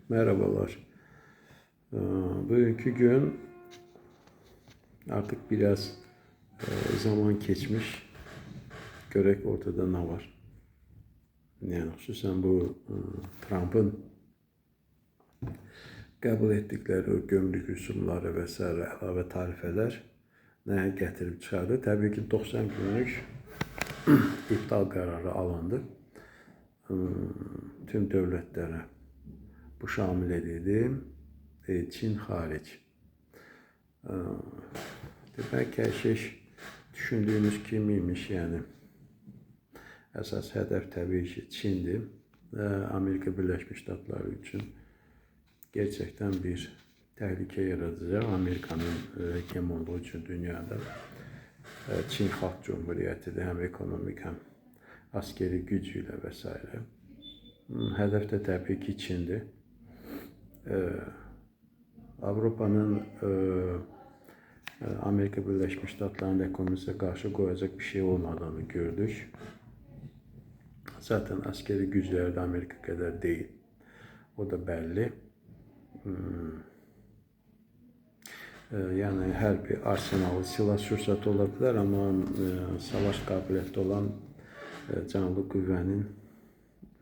Merhabalar. Bugünkü gün artık biraz zaman geçmiş. Görek ortada ne var? Yani hususen bu Trump'ın kabul ettikleri o gömrük rüsumları vesaire ilave tarifeler neye getirip çıkardı? Tabii ki 90 günlük iptal kararı alındı. Tüm devletlere bu şamil edildi. Çin hariç. Demek her şey düşündüğümüz kimiymiş yani. Əsas hədəf təbii ki Çindir. Amerika Birləşmiş Ştatları üçün gerçekten bir tehlike yaratacak. Amerika'nın hegemonluğu için dünyada Çin Halk Cumhuriyeti'de hem ekonomik hem askeri gücüyle vesaire. Hedef de tabii ki Çin'dir. Avrupa'nın Amerika Birleşmiş Ştatları'nın ekonomisine karşı koyacak bir şey olmadığını gördük. Zaten askeri güçleri de Amerika kadar değil. O da belli. Yani her bir arsenalı silah sursatı olabilir ama savaş kabiliyeti olan canlı güvenin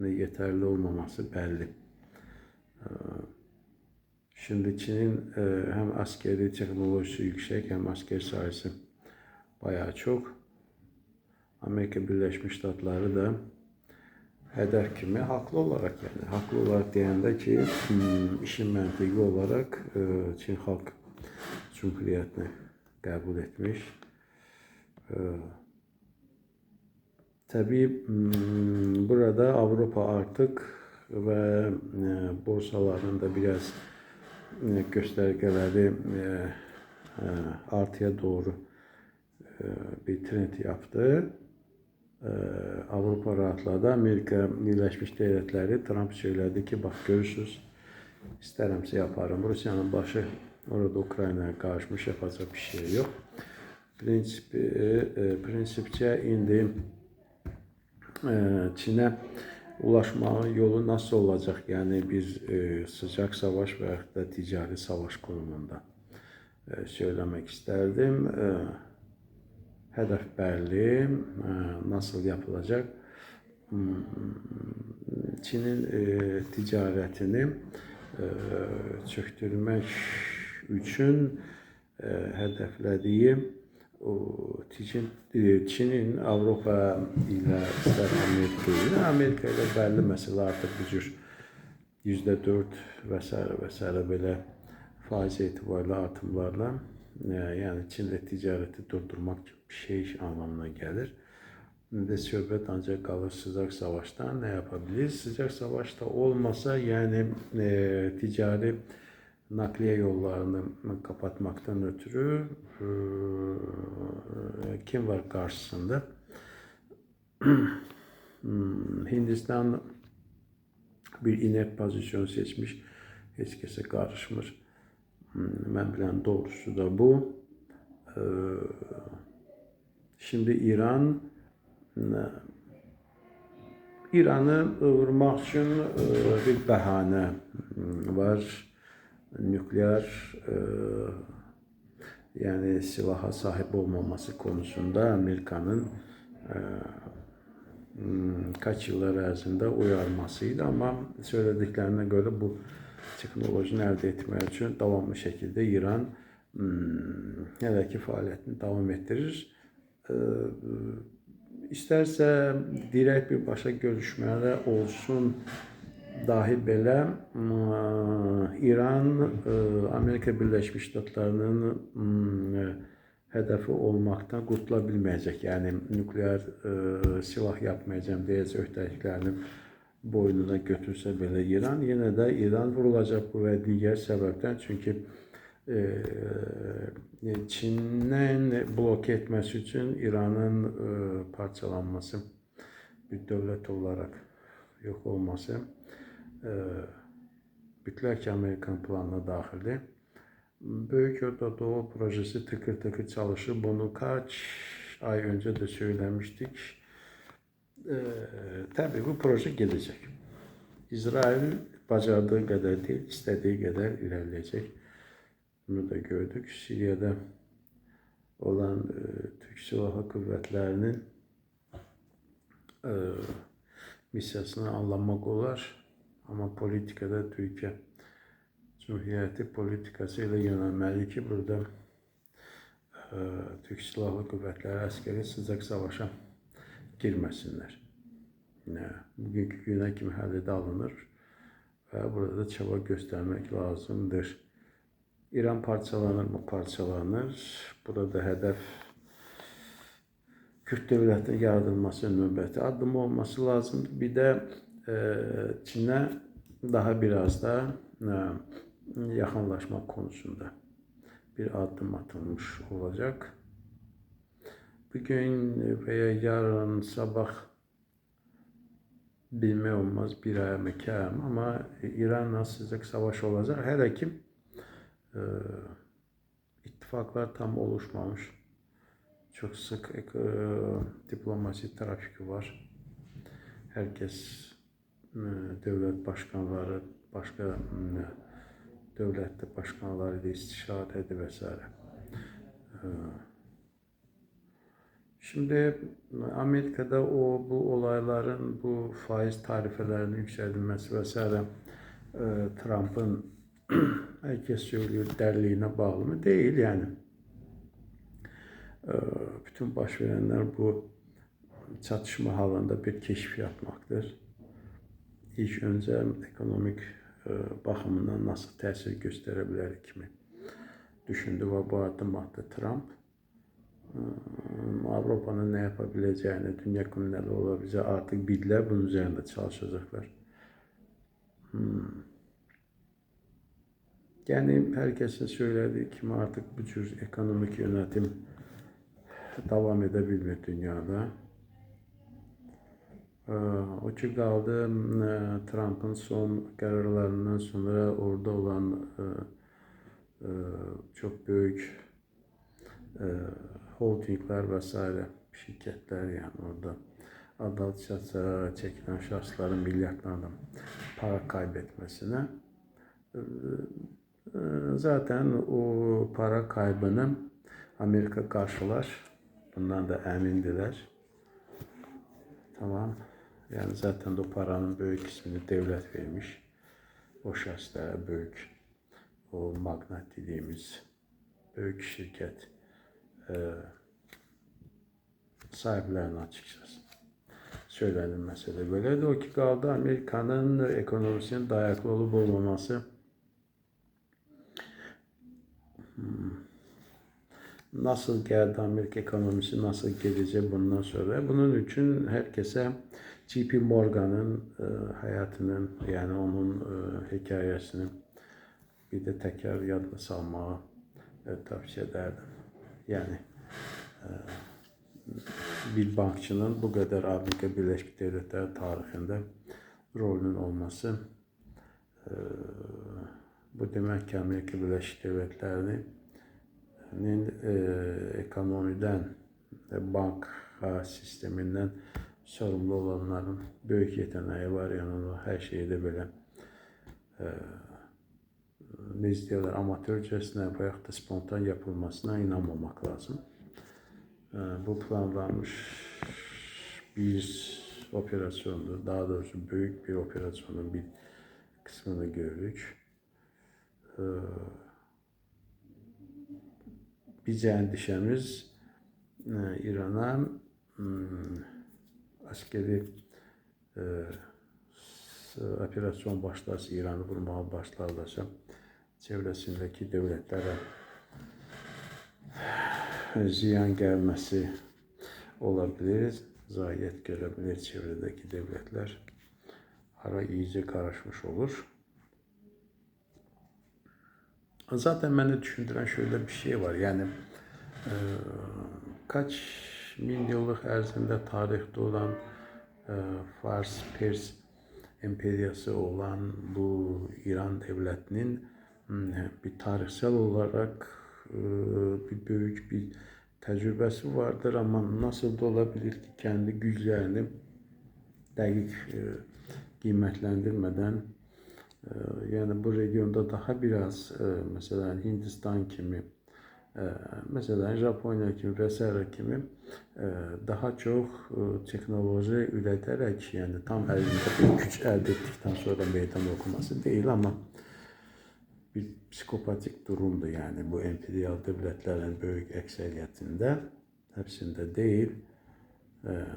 yeterli olmaması belli. Şimdi Çin'in hem askeri teknolojisi yüksek hem asker sayısı bayağı çok. Amerika Birleşmiş Ştatları da hedef kimi haklı olarak yani haklı olarak deyəndə ki işin məntiqi olarak Çin Halk Cumhuriyeti'ni kabul etmiş. Tabii burada Avrupa artık ve borsalarında biraz göstergeleri artıya doğru bir trend yaptı. Avrupa rahatladı. Amerika Birleşmiş Devletleri Trump söyledi ki bak görürsünüz isteremse yaparım. Rusya'nın başı orada Ukrayna'ya karışmış, yapacak bir şey yok. Prinsipçe indi Çin'e ulaşma yolu nasıl olacak? Yani bir sıcak savaş veya da ticari savaş konumunda söylemek isterdim. Hedef belli. Nasıl yapılacak? Çin'in ticaretini çöktürmek için hedeflediği Çin'in Avrupa ile ister Amerika ile belli mesela artık bu cür %4 vesaire böyle faiz itibarlı artımlarla yani Çin'le ticareti durdurmak bir şey anlamına gelir. De söhbət ancak kalır sıcak savaştan ne yapabilir? Sıcak savaşta olmasa yani ticari nakliye yollarını kapatmaktan ötürü kim var karşısında? Hindistan bir inek pozisyon seçmiş. Hiç kese karışmır. Ben bilen doğrusu da bu. Şimdi İran'ı vurmak için bir bahane var. Nükleer yani silaha sahip olmaması konusunda Amerika'nın kaç yıllar ərzində uyarmasıydı ama söylediklerine göre bu teknolojini elde etmək için devamlı şekilde İran hələ ki fəaliyyətini devam ettirir. İsterse direkt bir başa görüşmeler olsun dahi belə İran Amerika Birleşmiş Ştatlarının hedefi olmaktan kurtulabilmeyecek. Yani nükleer silah yapmayacağım diye öhdəliklərini boynuna götürse bile İran yine de İran vurulacak bu ve diğer sebepten çünkü Çin'den bloke etmesi için İran'ın parçalanması, bir devlet olarak yok olması bütler ki Amerikan planına dahildir. Büyük Orta Doğu projesi tıkır tıkır çalışır. Bunu kaç ay önce de söylemiştik. Tabii bu proje gelecek. İsrail bacardığı kadar değil, istediği kadar ilerleyecek. Bunu da gördük. Suriye'de olan Türk Silahlı Kuvvetleri'nin misyasını anlamak olar. Ama politikada Türkiye Cumhuriyeti politikasıyla yönelmeli ki burada Türk Silahlı Kuvvetleri askeri sıcak savaşa girmesinler. Bugünkü güne kimi həll alınır ve burada da çaba göstermek lazımdır. İran parçalanır mı? Parçalanır. Burada hedef Kürt devletinin yaradılması növbəti adım olması lazım. Bir de Çin'e daha biraz da yakınlaşmak konusunda bir adım atılmış olacak. Bugün veya yarın sabah bilme olmaz bir ay mı iki ay mı ama İran'la sıcak savaş olacak. Hele ki ittifaklar tam oluşmamış. Çok sık diplomasi trafiki var. Herkes devlet başkanları, başka devlette başkanları ile istişare edip vesaire. Şimdi Amerika'da bu olayların, bu faiz tarifelerinin yükseltilmesi vesaire Trump'ın herkes söylüyor derliğine bağlı mı? Değil yani. Bütün baş verenler bu çatışma halinde bir keşif yapmaktır. İlk önce ekonomik bakımından nasıl təsir gösterebilir kimi düşündü ve bu adım attı Trump. Avrupa'nın ne yapabileceğini, dünya neler olabileceği artık bildiler. Bunun üzerinde çalışacaklar. Yani herkesin söylediği kimi artık bu tür ekonomik yönetim devam edebilmiyor dünyada. O ki kaldı Trump'ın son kararlarından sonra orada olan çok büyük holdingler vesaire şirketler yani orada adalet cezası çekilen şahısların milyarlarla para kaybetmesine zaten o para kaybını Amerika karşılar. Bundan da emindiler. Tamam. Yani zaten o paranın büyük kısmını devlet vermiş. O şahıslara büyük, o magnat dediğimiz büyük şirket sahiplerine açıkçası. Söylenilmese de böyle de o ki kaldı Amerika'nın ekonomisinin dayaklı olup olmaması. Nasıl geldi Amerika ekonomisi, nasıl gelecek bundan sonra? Bunun için herkese J.P. Morgan'ın hayatının yani onun hikayesini bir de tekrar yadına salmağı tavsiye ederdim. Yani bir bankçının bu kadar Amerika Birleşik Devletleri tarihinde rolünün olması bu demek ki Amerika Birleşik Devletleri'nin ekonomiden, banka sisteminden sorumlu olanların büyük yeteneği var. Yani her şeyde böyle ne diyorlar amatörcesine veya da spontan yapılmasına inanmamak lazım. Bu planlanmış bir operasyondu. Daha doğrusu büyük bir operasyonun bir kısmını gördük. Biz endişemiz İran'a askeri operasyon başlarsa, İran'ı vurmaya başlarlarsa çevresindeki devletlere ziyan gelmesi olabilir, zayiat görebilir çevredeki devletler. Ara iyice karışmış olur. Zaten beni düşündüren şöyle bir şey var. Yani kaç bin yıllık erzinde tarihte olan Fars, Pers emperyası olan bu İran devletinin bir tarihsel olarak bir büyük bir tecrübesi vardır ama nasıl da olabilir ki kendi güçlerini dəqiq qiymətləndirmədən Yani bu regionda daha biraz mesela Hindistan kimi, mesela Japonya kimi vesaire kimi daha çok teknoloji üreterek yani tam elinde bir güç elde ettikten sonra meydan okuması değil ama bir psikopatik durumdu yani bu emperyal devletlerin büyük ekseriyetinde hepsinde değil.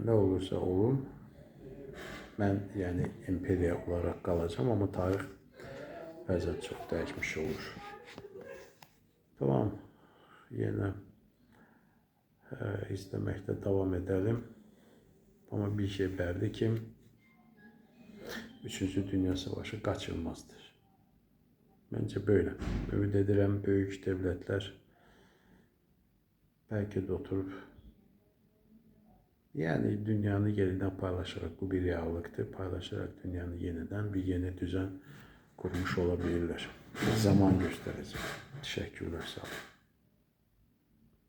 Ne olursa olun ben yani emperya olarak kalacağım ama tarih bazen çok değişmiş olur. Tamam. Yine izlemekte devam edelim. Ama bir şey belli ki 3. Dünya Savaşı kaçınılmazdır. Bence böyle. Ümid ederim büyük devletler belki de oturup yani dünyanın yeniden paylaşarak bu bir reallıktır. Paylaşarak dünyanın yeniden bir yeni düzen kurmuş olabilirler. Zaman gösterecek. Teşekkürler. Sağ olun.